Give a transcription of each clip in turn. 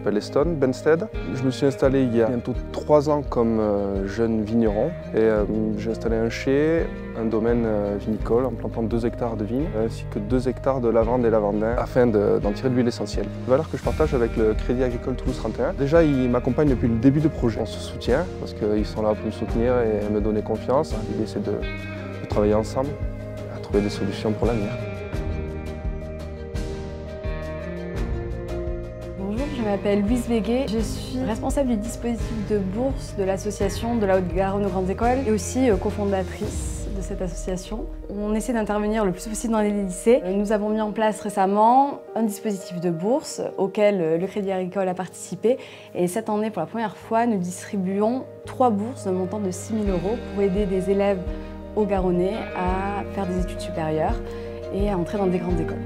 m'appelle Eston Benstead. Je me suis installé il y a bientôt 3 ans comme jeune vigneron et j'ai installé un chai, un domaine vinicole en plantant 2 hectares de vignes ainsi que 2 hectares de lavande et lavandin afin d'en tirer de l'huile essentielle. Les valeurs que je partage avec le Crédit Agricole Toulouse 31. Déjà, ils m'accompagnent depuis le début du projet. On se soutient parce qu'ils sont là pour me soutenir et me donner confiance. L'idée c'est de travailler ensemble, à trouver des solutions pour l'avenir. Bonjour, je m'appelle Louise Béguet. Je suis responsable du dispositif de bourse de l'association de la Haute-Garonne aux grandes écoles et aussi cofondatrice de cette association. On essaie d'intervenir le plus possible dans les lycées. Nous avons mis en place récemment un dispositif de bourse auquel le Crédit Agricole a participé et cette année, pour la première fois, nous distribuons 3 bourses d'un montant de 6 000 € pour aider des élèves haut-garonnais à faire des études supérieures et à entrer dans des grandes écoles.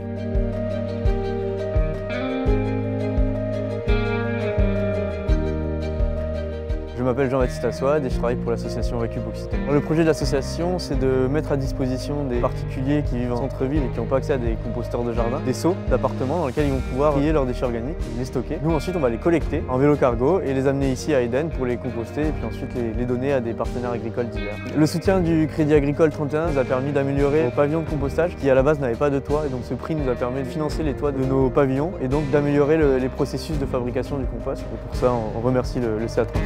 Je m'appelle Jean-Baptiste Assoad et je travaille pour l'association Récup Occitanie. Le projet de l'association, c'est de mettre à disposition des particuliers qui vivent en centre-ville et qui n'ont pas accès à des composteurs de jardin, des seaux d'appartements dans lesquels ils vont pouvoir trier leurs déchets organiques, les stocker. Nous ensuite on va les collecter en vélo cargo et les amener ici à Eden pour les composter et puis ensuite les donner à des partenaires agricoles divers. Le soutien du Crédit Agricole 31 nous a permis d'améliorer nos pavillons de compostage qui à la base n'avaient pas de toit et donc ce prix nous a permis de financer les toits de nos pavillons et donc d'améliorer les processus de fabrication du compost. Et pour ça on remercie le CA 31.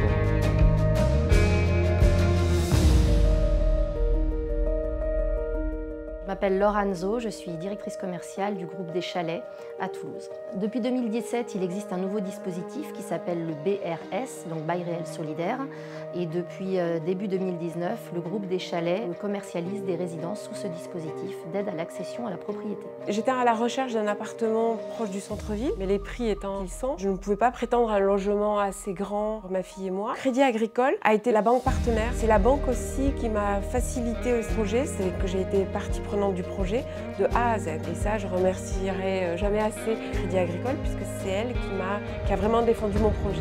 Je m'appelle Laure Anzo, je suis directrice commerciale du groupe des Chalets à Toulouse. Depuis 2017, il existe un nouveau dispositif qui s'appelle le BRS, donc Bail Réel Solidaire. Et depuis début 2019, le groupe des Chalets commercialise des résidences sous ce dispositif d'aide à l'accession à la propriété. J'étais à la recherche d'un appartement proche du centre-ville, mais les prix étant glissants, je ne pouvais pas prétendre à un logement assez grand pour ma fille et moi. Crédit Agricole a été la banque partenaire. C'est la banque aussi qui m'a facilité ce projet, c'est que j'ai été partie prenante du projet de A à Z. Et ça, je remercierai jamais assez Crédit Agricole puisque c'est elle qui a vraiment défendu mon projet.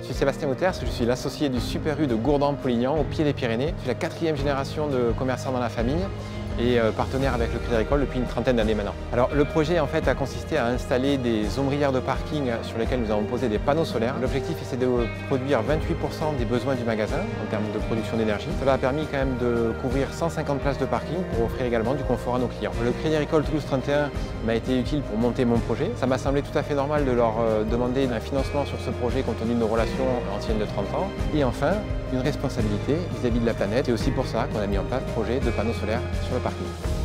Je suis Sébastien Outers, je suis l'associé du Super U de Gourdan-Polignan, au pied des Pyrénées. Je suis la 4e génération de commerçants dans la famille et partenaire avec le Crédit Agricole depuis une trentaine d'années maintenant. Alors le projet en fait a consisté à installer des ombrières de parking sur lesquelles nous avons posé des panneaux solaires. L'objectif c'est de produire 28% des besoins du magasin en termes de production d'énergie. Cela a permis quand même de couvrir 150 places de parking pour offrir également du confort à nos clients. Le Crédit Agricole Toulouse 31 m'a été utile pour monter mon projet. Ça m'a semblé tout à fait normal de leur demander un financement sur ce projet compte tenu de nos relations anciennes de 30 ans. Et enfin, une responsabilité vis-à-vis de la planète. C'est aussi pour ça qu'on a mis en place le projet de panneaux solaires sur le parking.